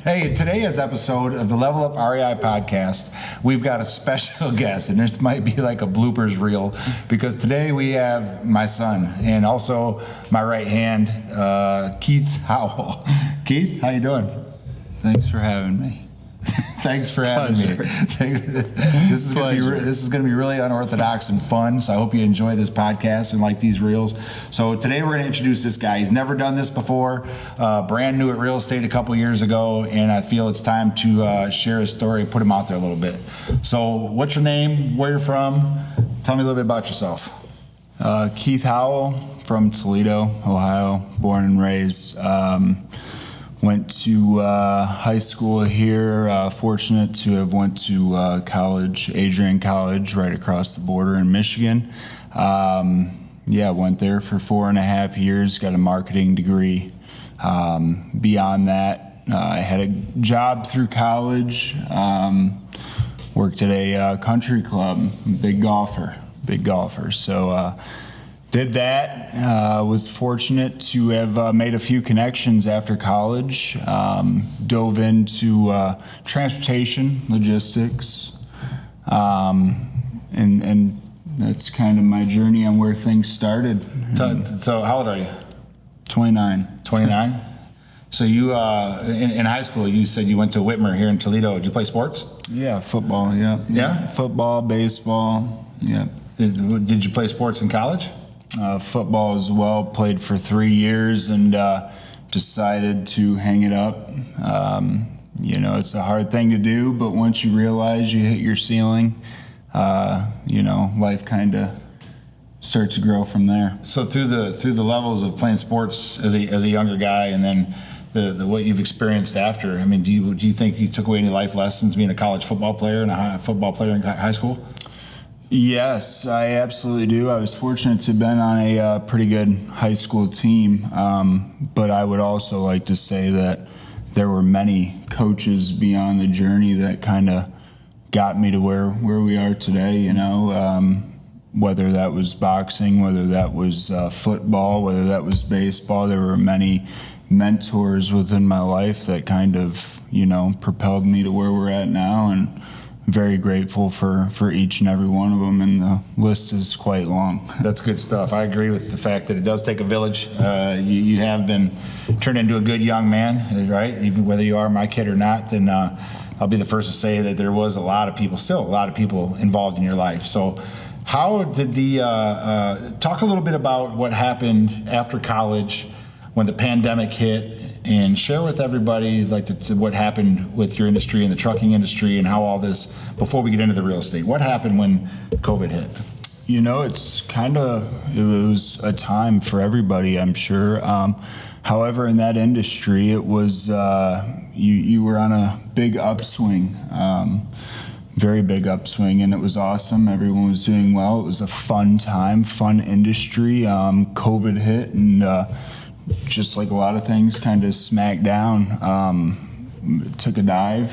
Hey, today's episode of the Level Up REI podcast, we've got a special guest, and this might be like a bloopers reel because today we have my son and also my right hand, Keith Howell. Keith, how you doing? Thanks for having me. Thanks for having me. This is going to be really unorthodox and fun, so I hope you enjoy this podcast and like these reels. So today we're going to introduce this guy. He's never done this before, brand new at real estate a couple years ago, and I feel it's time to share his story and put him out there a little bit. So what's your name, where you're from? Tell me a little bit about yourself. Keith Howell from Toledo, Ohio, born and raised. Went to high school here, fortunate to have went to college, Adrian College, right across the border in Michigan. Went there for 4.5 years, got a marketing degree. Beyond that, I had a job through college, worked at a country club, big golfer. So did that, was fortunate to have made a few connections after college, dove into transportation, logistics, and that's kind of my journey on where things started. So how old are you? 29. 29? So you, in high school, you said you went to Whitmer here in Toledo. Did you play sports? Yeah, football, yeah. Yeah? Football, baseball, yeah. Did you play sports in college? Football as well, played for 3 years and decided to hang it up. It's a hard thing to do, but once you realize you hit your ceiling, life kind of starts to grow from there. So through the levels of playing sports as a younger guy, and then the what you've experienced after, I mean, do you think you took away any life lessons being a college football player and a football player in high school? Yes, I absolutely do. I was fortunate to have been on a pretty good high school team, but I would also like to say that there were many coaches beyond the journey that kind of got me to where we are today, whether that was boxing, whether that was football, whether that was baseball. There were many mentors within my life that kind of, propelled me to where we're at now, and very grateful for each and every one of them, and the list is quite long. That's good stuff. I agree with the fact that it does take a village. You have been turned into a good young man, right? Even whether you are my kid or not, then I'll be the first to say that there was still a lot of people involved in your life. So how did talk a little bit about what happened after college when the pandemic hit, and share with everybody what happened with your industry and the trucking industry and how all this, before we get into the real estate, what happened when COVID hit? It was a time for everybody, I'm sure. However, in that industry, it was, you were on a big upswing, very big upswing, and it was awesome. Everyone was doing well. It was a fun time, fun industry. COVID hit, and just like a lot of things, kind of smacked down, took a dive.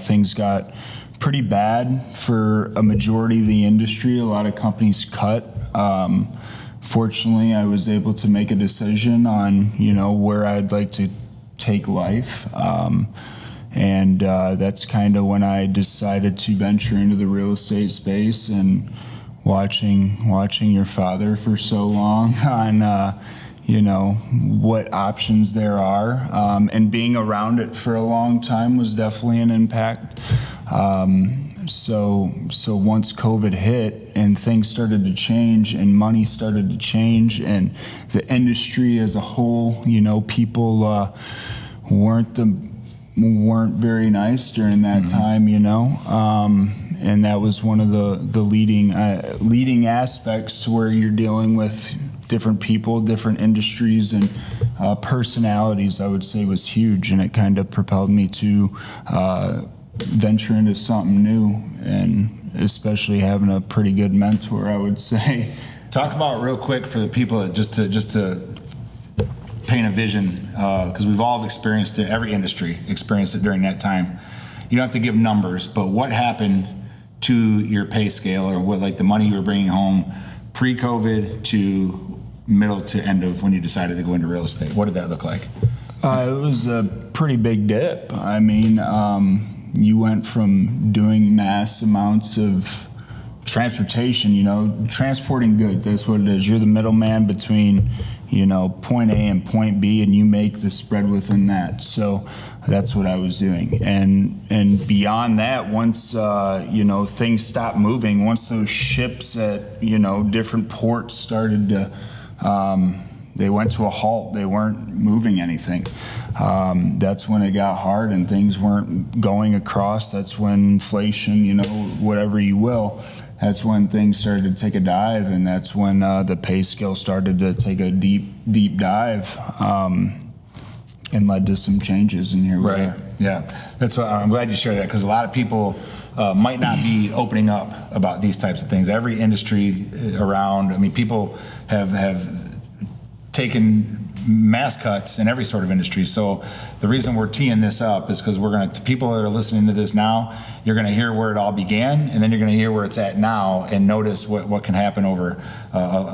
Things got pretty bad for a majority of the industry. A lot of companies cut. Fortunately, I was able to make a decision on, where I'd like to take life. And that's kind of when I decided to venture into the real estate space, and watching your father for so long on, what options there are, and being around it for a long time was definitely an impact. So once COVID hit and things started to change and money started to change and the industry as a whole, people weren't very nice during that time, and that was one of the leading aspects to where you're dealing with different people, different industries, and personalities, I would say, was huge, and it kind of propelled me to venture into something new, and especially having a pretty good mentor, I would say. Talk about real quick for the people that just to paint a vision, because we've all experienced it, every industry experienced it during that time. You don't have to give numbers, but what happened to your pay scale, or what, like the money you were bringing home pre-COVID to middle to end of when you decided to go into real estate? What did that look like? It was a pretty big dip. I mean, you went from doing mass amounts of transportation, transporting goods. That's what it is. You're the middleman between, point A and point B, and you make the spread within that. So that's what I was doing. And beyond that, once, things stopped moving, once those ships at, different ports started to, they went to a halt. They weren't moving anything. That's when it got hard and things weren't going across. That's when inflation, whatever you will, that's when things started to take a dive, and that's when the pay scale started to take a deep dive, and led to some changes. And here we are. Yeah, that's what I'm glad you shared that, because a lot of people might not be opening up about these types of things. Every industry around, I mean, people have taken mass cuts in every sort of industry. So the reason we're teeing this up is because we're going to, people that are listening to this now, you're going to hear where it all began, and then you're going to hear where it's at now, and notice what can happen over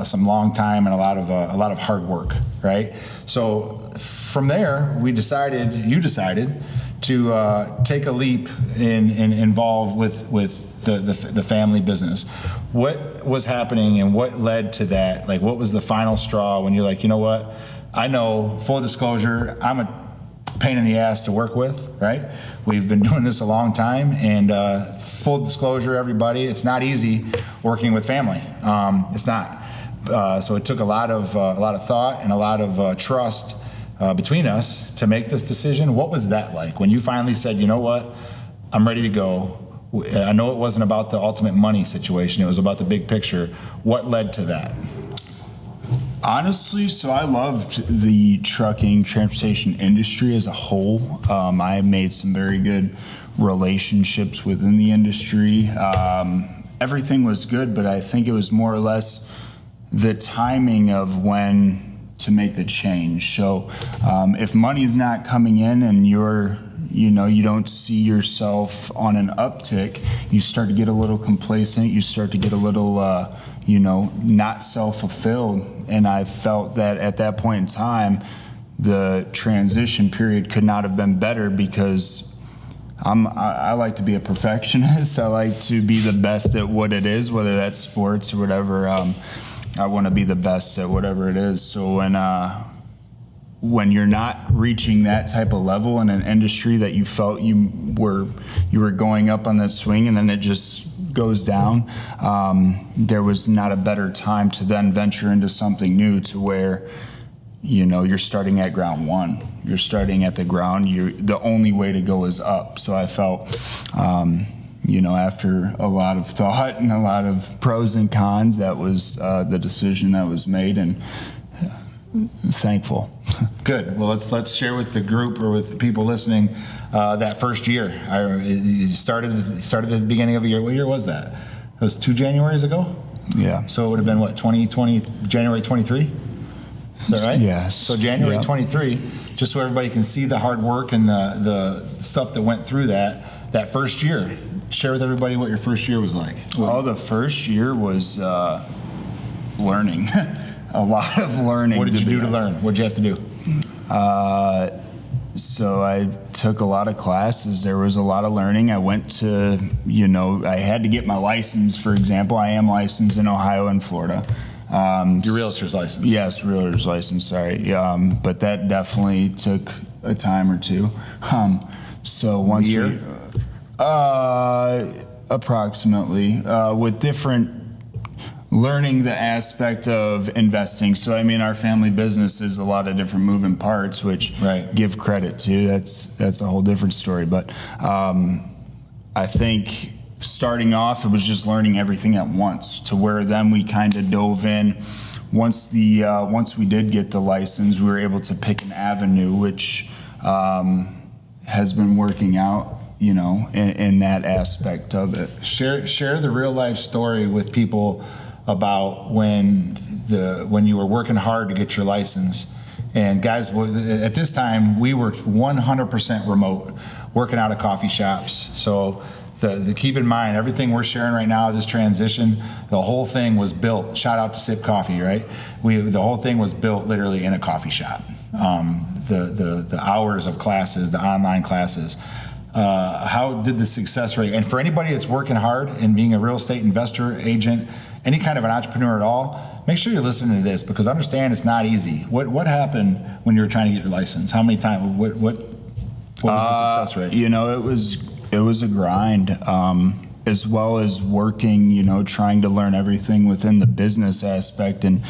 some long time and a lot of hard work, right? So from there, you decided to take a leap and involve with the family business. What was happening and what led to that? Like, what was the final straw when you're like, you know what? I know, full disclosure, I'm a pain in the ass to work with, right? We've been doing this a long time, and full disclosure, everybody, it's not easy working with family. It's not. So it took a lot of thought and a lot of trust between us to make this decision. What was that like when you finally said, you know what, I'm ready to go? I know it wasn't about the ultimate money situation. It was about the big picture. What led to that? Honestly, so I loved the trucking transportation industry as a whole. I made some very good relationships within the industry. Everything was good, but I think it was more or less the timing of when to make the change. So if money is not coming in and you don't see yourself on an uptick, you start to get a little complacent, you start to get a little, not self-fulfilled. And I felt that at that point in time, the transition period could not have been better, because I like to be a perfectionist. I like to be the best at what it is, whether that's sports or whatever. I want to be the best at whatever it is. So when you're not reaching that type of level in an industry that you felt you were going up on that swing, and then it just goes down, there was not a better time to then venture into something new, to where you're starting at ground one. You're starting at the ground. The only way to go is up. So I felt after a lot of thought and a lot of pros and cons, that was the decision that was made, and thankful. Good. Well, let's share with the group or with the people listening that first year. You started at the beginning of a year. What year was that? It was 2 Januaries ago? Yeah. So it would have been what, January 23? Is that right? Yes. So January 23, just so everybody can see the hard work and the stuff that went through that first year. Share with everybody what your first year was like. Well, the first year was learning. A lot of learning. What did you do to learn? What did you have to do? So I took a lot of classes. There was a lot of learning. I went to, I had to get my license, for example. I am licensed in Ohio and Florida. Your realtor's license? Yes, realtor's license, sorry. But that definitely took a time or two. So once year? Approximately, with different learning the aspect of investing. So I mean, our family business is a lot of different moving parts, which give credit to. That's a whole different story. But I think starting off, it was just learning everything at once, to where then we kind of dove in. Once we did get the license, we were able to pick an avenue, which has been working out, in that aspect of it. Share the real life story with people about when you were working hard to get your license. And guys, at this time, we were 100% remote, working out of coffee shops. So the keep in mind, everything we're sharing right now, this transition, the whole thing was built. Shout out to Sip Coffee, right? The whole thing was built literally in a coffee shop. The hours of classes, the online classes. How did the success rate? And for anybody that's working hard and being a real estate investor, agent, any kind of an entrepreneur at all, make sure you're listening to this, because understand it's not easy. What happened when you were trying to get your license? How many times? What was the success rate? You know, it was a grind, as well as working, you know, trying to learn everything within the business aspect and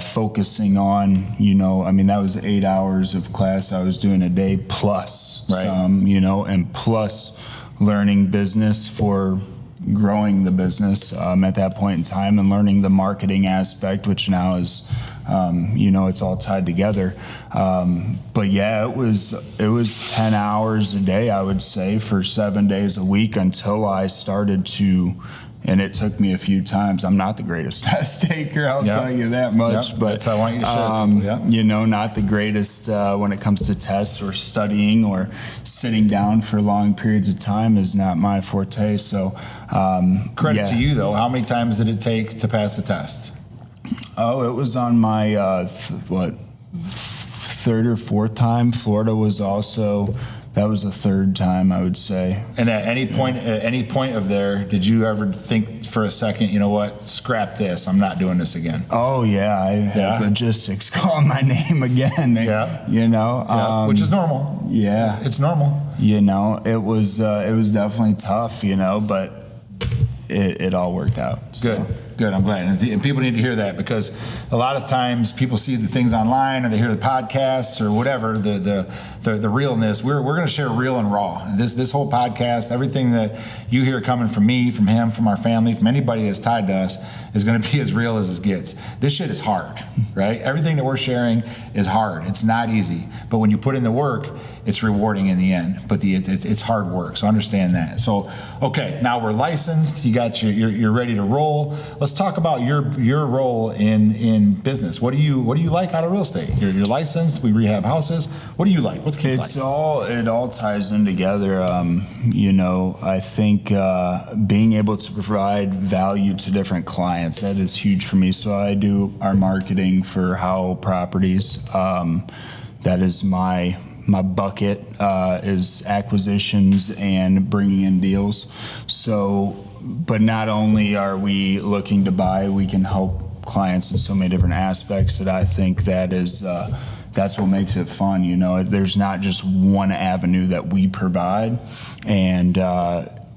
focusing on, you know, I mean, that was 8 hours of class I was doing a day plus some, you know, and plus learning business for growing the business at that point in time, and learning the marketing aspect, which now is, you know, it's all tied together. But yeah, it was 10 hours a day, I would say, for 7 days a week until I started to, and it took me a few times. I'm not the greatest test taker, I'll tell you that much. But that's how I want you to share with people. you know, not the greatest when it comes to tests or studying or sitting down for long periods of time is not my forte. So Credit to you, though. How many times did it take to pass the test? Oh, it was on my third or fourth time. Florida was also, that was the third time, I would say. And at any point of there, did you ever think for a second, you know what, scrap this, I'm not doing this again? Oh yeah, I had logistics calling my name again. You know, which is normal. Yeah, it's normal. You know, it was definitely tough. You know, but it all worked out. So. Good. I'm glad. And people need to hear that, because a lot of times people see the things online, or they hear the podcasts or whatever, the realness. We're going to share real and raw. This whole podcast, everything that you hear coming from me, from him, from our family, from anybody that's tied to us, is going to be as real as it gets. This shit is hard, right? Everything that we're sharing is hard. It's not easy. But when you put in the work, it's rewarding in the end. But it's hard work. So understand that. So, okay, now we're licensed. You got you're ready to roll. Let's talk about your role in business. What do you like out of real estate? You're licensed. We rehab houses. What do you like? What's Keith like? It all ties in together. You know, I think being able to provide value to different clients, that is huge for me. So I do our marketing for Howell Properties. That is my bucket is acquisitions and bringing in deals. So, but not only are we looking to buy, we can help clients in so many different aspects that I think that is, that's what makes it fun. You know, there's not just one avenue that we provide, and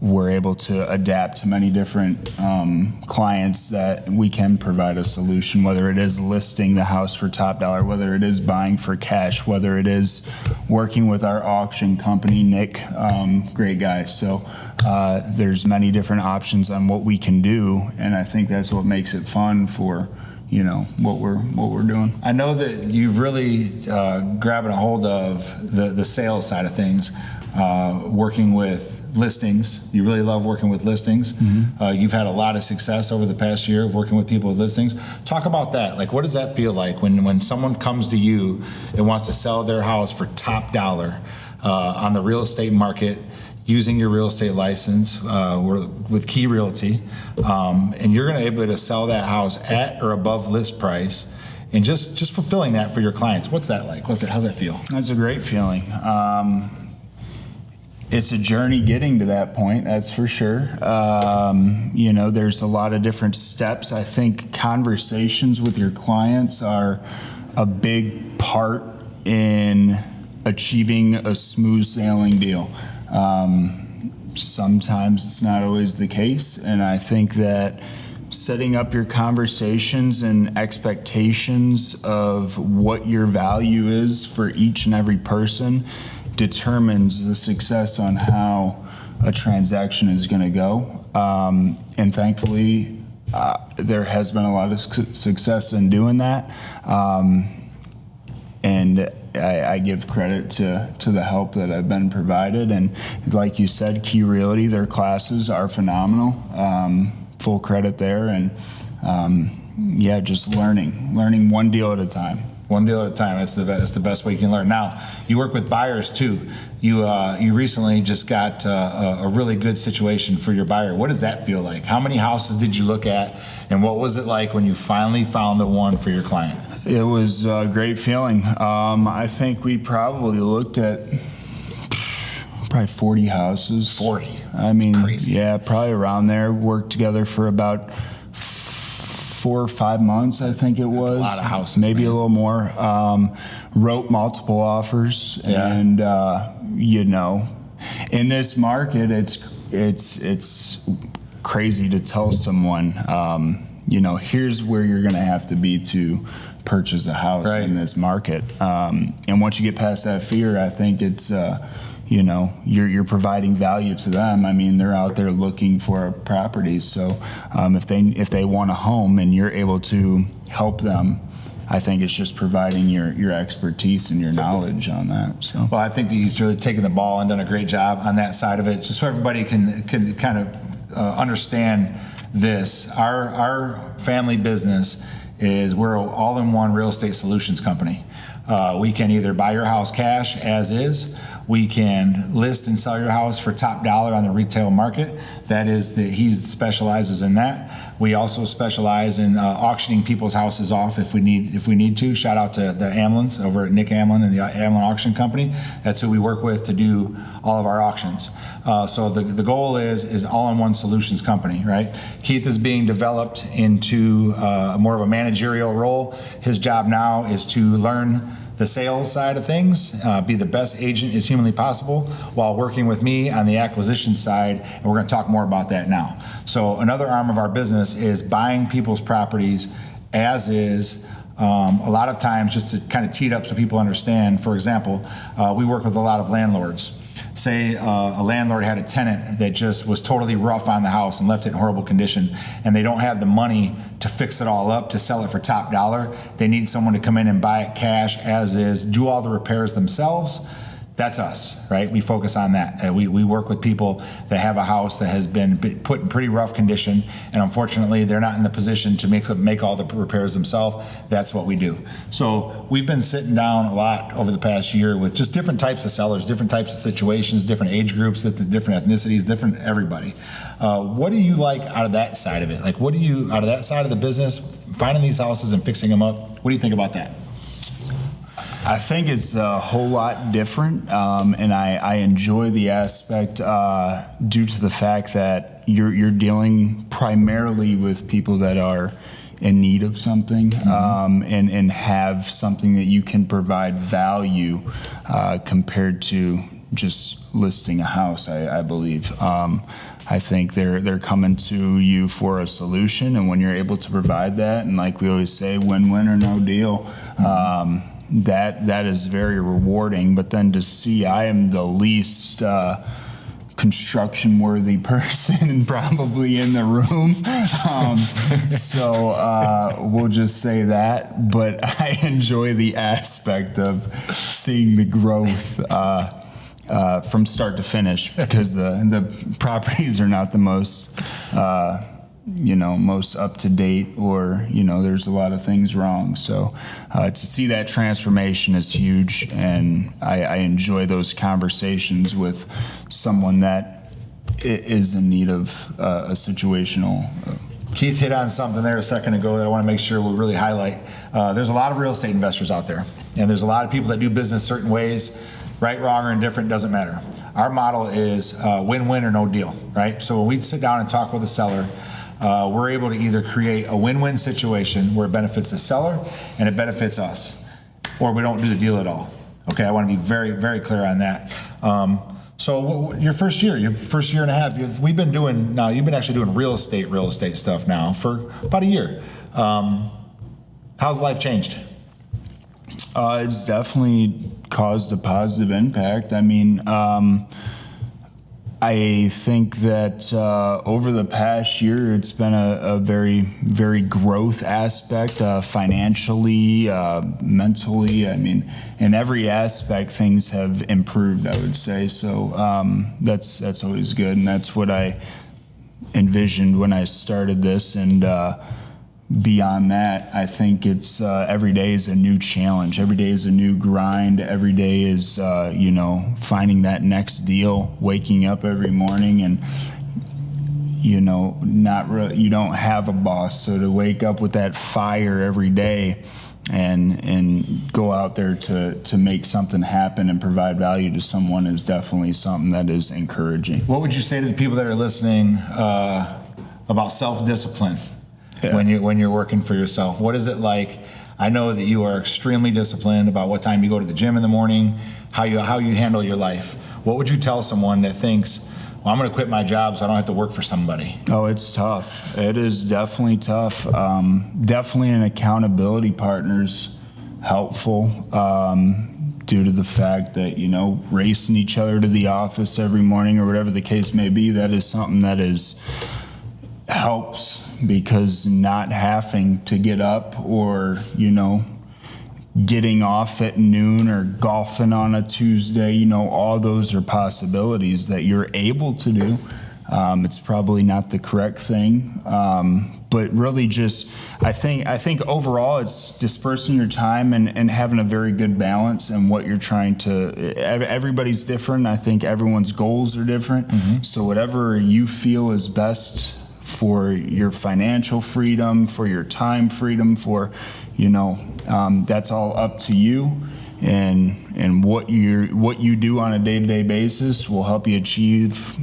we're able to adapt to many different clients that we can provide a solution, whether it is listing the house for top dollar, whether it is buying for cash, whether it is working with our auction company, Nick, great guy. So there's many different options on what we can do, and I think that's what makes it fun for, you know, what we're doing. I know that you've really grabbing a hold of the sales side of things, working with listings. You really love working with listings. Mm-hmm. You've had a lot of success over the past year of working with people with listings. Talk about that. Like, what does that feel like when someone comes to you and wants to sell their house for top dollar on the real estate market, using your real estate license with Key Realty, and you're going to be able to sell that house at or above list price, and just fulfilling that for your clients? What's that like? How's that feel? That's a great feeling. It's a journey getting to that point, that's for sure. You know, there's a lot of different steps. I think conversations with your clients are a big part in achieving a smooth sailing deal. Sometimes it's not always the case, and I think that setting up your conversations and expectations of what your value is for each and every person determines the success on how a transaction is going to go. And thankfully, there has been a lot of success in doing that. And I give credit to the help that I've been provided. And like you said, Key Realty, their classes are phenomenal. Full credit there. And yeah, just learning one deal at a time. One deal at a time. That's the best way you can learn. Now, you work with buyers too. You recently just got a really good situation for your buyer. What does that feel like? How many houses did you look at, and what was it like when you finally found the one for your client? It was a great feeling. I think we probably looked at probably 40 houses. 40. I mean, crazy. Yeah, probably around there. Worked together for about 4 or 5 months, I think it was. A lot of houses, maybe man. a little more. Wrote multiple offers, Yeah. and in this market, it's crazy to tell someone, here's where you're going to have to be to purchase a house Right. in this market. And once you get past that fear, I think it's you're providing value to them. I mean, they're out there looking for a property. So if they want a home and you're able to help them, I think it's just providing your expertise and your knowledge on that. So Well, I think that you've really taken the ball and done a great job on that side of it, just so everybody can kind of understand this. Our family business is we're an all-in-one real estate solutions company. We can either buy your house cash as is. We can list and sell your house for top dollar on the retail market. He specializes in that. We also specialize in auctioning people's houses off if we need to. Shout out to the Amlins over at Nick Amlin and the Amlin Auction Company. That's who we work with to do all of our auctions. So the goal is all-in-one solutions company, right? Keith is being developed into more of a managerial role. His job now is to learn the sales side of things, be the best agent as humanly possible while working with me on the acquisition side, and we're going to talk more about that now. So another arm of our business is buying people's properties as is. A lot of times, just to kind of tee it up so people understand, for example, we work with a lot of landlords. Say a landlord had a tenant that just was totally rough on the house and left it in horrible condition, and they don't have the money to fix it all up, to sell it for top dollar. They need someone to come in and buy it cash as is, do all the repairs themselves. That's us, right? We focus on that. We work with people that have a house that has been put in pretty rough condition, and unfortunately, they're not in the position to make all the repairs themselves. That's what we do. So we've been sitting down a lot over the past year with just different types of sellers, different types of situations, different age groups, different ethnicities, different everybody. What do you like out of that side of it? Like, what do you, out of that side of the business, finding these houses and fixing them up, what do you think about that? I think it's a whole lot different, and I enjoy the aspect due to the fact that you're dealing primarily with people that are in need of something, and have something that you can provide value compared to just listing a house. I believe. I think they're coming to you for a solution, and when you're able to provide that, and like we always say, win-win or no deal. That is very rewarding. But then to see I am the least construction worthy person probably in the room. So we'll just say that. But I enjoy the aspect of seeing the growth from start to finish, because the properties are not the most most up to date, or there's a lot of things wrong. So to see that transformation is huge, and I enjoy those conversations with someone that is in need of a situational. Keith hit on something there a second ago that I want to make sure we really highlight. There's a lot of real estate investors out there, and there's a lot of people that do business certain ways. Right, wrong, or indifferent, doesn't matter. Our model is win-win or no deal, right? So when we sit down and talk with a seller, we're able to either create a win-win situation where it benefits the seller and it benefits us, or we don't do the deal at all. Okay, I want to be very, very clear on that. So your first year and a half, we've been doing, now you've been actually doing real estate stuff now for about a year. How's life changed? It's definitely caused a positive impact. I mean, I think that over the past year, it's been a very, very growth aspect, financially, mentally. I mean, in every aspect, things have improved, I would say. So that's always good, and that's what I envisioned when I started this. And beyond that, I think it's every day is a new challenge. Every day is a new grind. Every day is, finding that next deal, waking up every morning and, you don't have a boss. So to wake up with that fire every day and go out there to make something happen and provide value to someone is definitely something that is encouraging. What would you say to the people that are listening about self-discipline when you're working for yourself? What is it like? I know that you are extremely disciplined about what time you go to the gym in the morning, how you handle your life. What would you tell someone that thinks, well, I'm going to quit my job so I don't have to work for somebody? Oh, it's tough. It is definitely tough. Definitely an accountability partner's helpful due to the fact that, racing each other to the office every morning or whatever the case may be, that is something that helps because not having to get up or, getting off at noon or golfing on a Tuesday, all those are possibilities that you're able to do. It's probably not the correct thing, but really just, I think overall it's dispersing your time and having a very good balance in what you're trying to, everybody's different. I think everyone's goals are different. Mm-hmm. So whatever you feel is best for your financial freedom, for your time freedom, for, that's all up to you, and what you do on a day-to-day basis will help you achieve,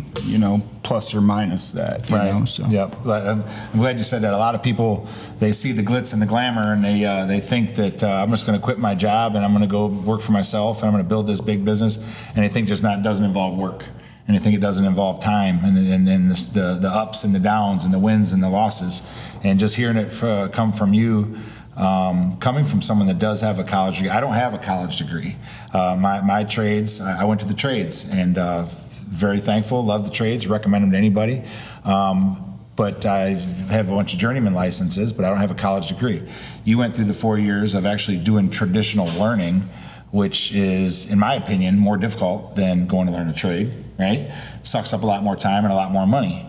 plus or minus that. Right. So. Yep. I'm glad you said that. A lot of people, they see the glitz and the glamour, and they think that I'm just going to quit my job and I'm going to go work for myself and I'm going to build this big business, and they think doesn't involve work. And I think it doesn't involve time and the ups and the downs and the wins and the losses. And just hearing it come from you, coming from someone that does have a college degree. I don't have a college degree. My trades, I went to the trades, and very thankful, love the trades, recommend them to anybody. But I have a bunch of journeyman licenses, but I don't have a college degree. You went through the 4 years of actually doing traditional learning, which is, in my opinion, more difficult than going to learn a trade, right? Sucks up a lot more time and a lot more money.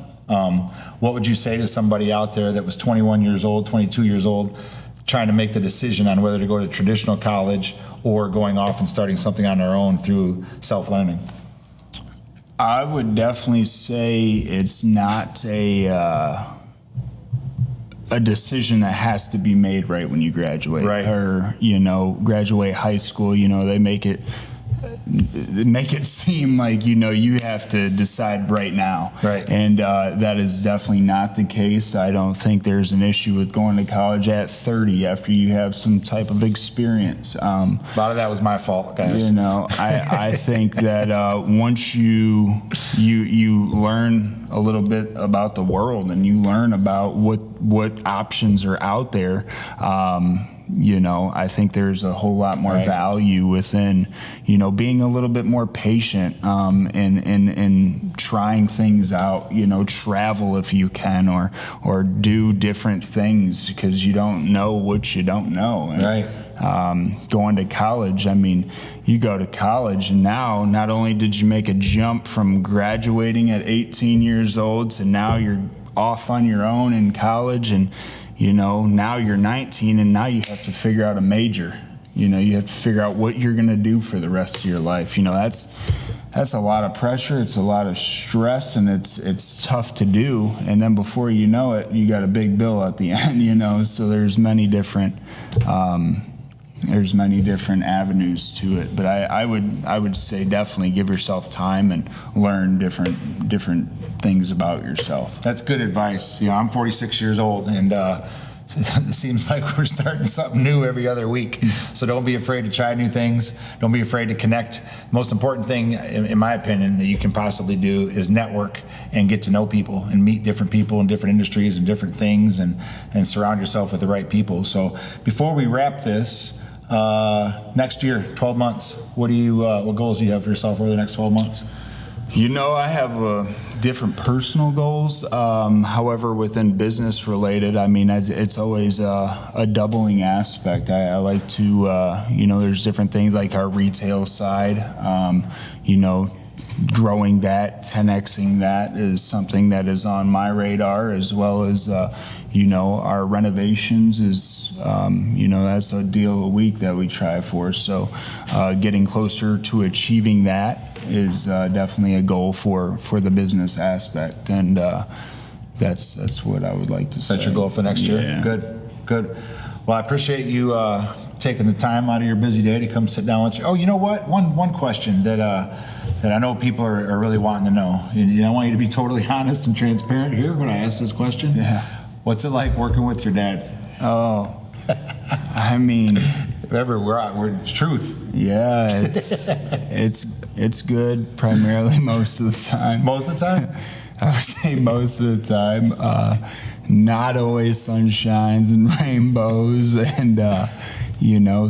What would you say to somebody out there that was 21 years old, 22 years old, trying to make the decision on whether to go to traditional college or going off and starting something on their own through self-learning? I would definitely say it's not a decision that has to be made right when you graduate, right? Or graduate high school. They make it seem like you have to decide right now, right? And that is definitely not the case. I don't think there's an issue with going to college at 30 after you have some type of experience. A lot of that was my fault, guys. I think that once you learn a little bit about the world and you learn about what options are out there, I think there's a whole lot more value within, being a little bit more patient, and trying things out, travel if you can, or do different things because you don't know what you don't know. And, right. Going to college, you go to college and now not only did you make a jump from graduating at 18 years old to now you're off on your own in college, and now you're 19 and now you have to figure out a major. You have to figure out what you're going to do for the rest of your life. That's a lot of pressure. It's a lot of stress, and it's tough to do. And then before you know it, you got a big bill at the end. So there's many different avenues to it. But I would say definitely give yourself time and learn different things about yourself. That's good advice. I'm 46 years old, and it seems like we're starting something new every other week. So don't be afraid to try new things. Don't be afraid to connect. Most important thing, in my opinion, that you can possibly do is network and get to know people and meet different people in different industries and different things, and surround yourself with the right people. So before we wrap this, next year, 12 months, what goals do you have for yourself over the next 12 months? I have different personal goals. However, within business related, it's always a doubling aspect. I like to, there's different things like our retail side, growing that, 10xing that is something that is on my radar, as well as, our renovations is, that's a deal a week that we try for. So getting closer to achieving that is definitely a goal for the business aspect. And that's what I would like to say. That's your goal for next year? Yeah. Good. Well, I appreciate you taking the time out of your busy day to come sit down with you. Oh, you know what? One question that I know people are really wanting to know, and I want you to be totally honest and transparent here when I ask this question. Yeah. What's it like working with your dad? Oh, I mean, Remember, we're truth. yeah, it's good primarily most of the time. Most of the time? I would say most of the time. Not always sunshines and rainbows, and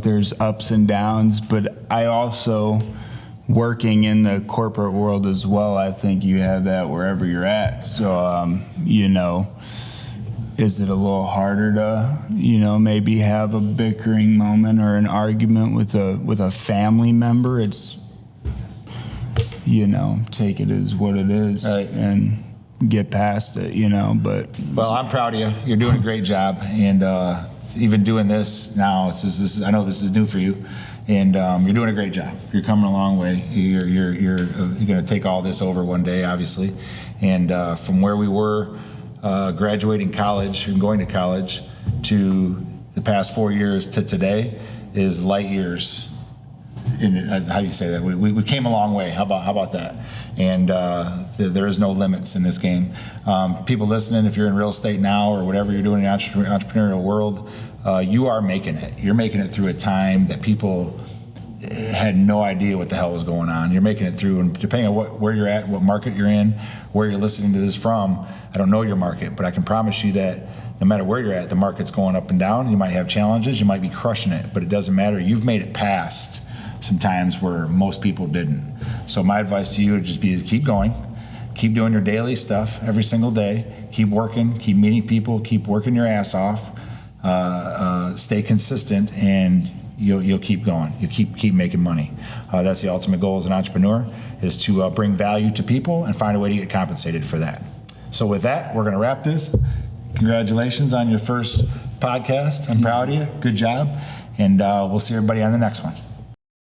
there's ups and downs. But I also, working in the corporate world as well, I think you have that wherever you're at. So is it a little harder to maybe have a bickering moment or an argument with a family member? It's take it as what it is, right, and get past it, but. Well, I'm proud of you. You're doing a great job, and even doing this now, I know this is new for you, and you're doing a great job. You're coming a long way. You're going to take all this over one day, obviously, and from where we were graduating college and going to college to the past 4 years to today is light years. How do you say that? We came a long way. How about that? And there is no limits in this game. People listening, if you're in real estate now or whatever you're doing in the entrepreneurial world, you are making it. You're making it through a time that people had no idea what the hell was going on. You're making it through, and depending on where you're at, what market you're in, where you're listening to this from, I don't know your market, but I can promise you that no matter where you're at, the market's going up and down. You might have challenges, you might be crushing it, but it doesn't matter. You've made it past sometimes where most people didn't. So my advice to you would just be to keep going, keep doing your daily stuff every single day, keep working, keep meeting people, keep working your ass off, stay consistent, and you'll keep going. You keep making money. That's the ultimate goal as an entrepreneur, is to bring value to people and find a way to get compensated for that. So with that, we're going to wrap this. Congratulations on your first podcast. I'm proud of you. Good job. And we'll see everybody on the next one.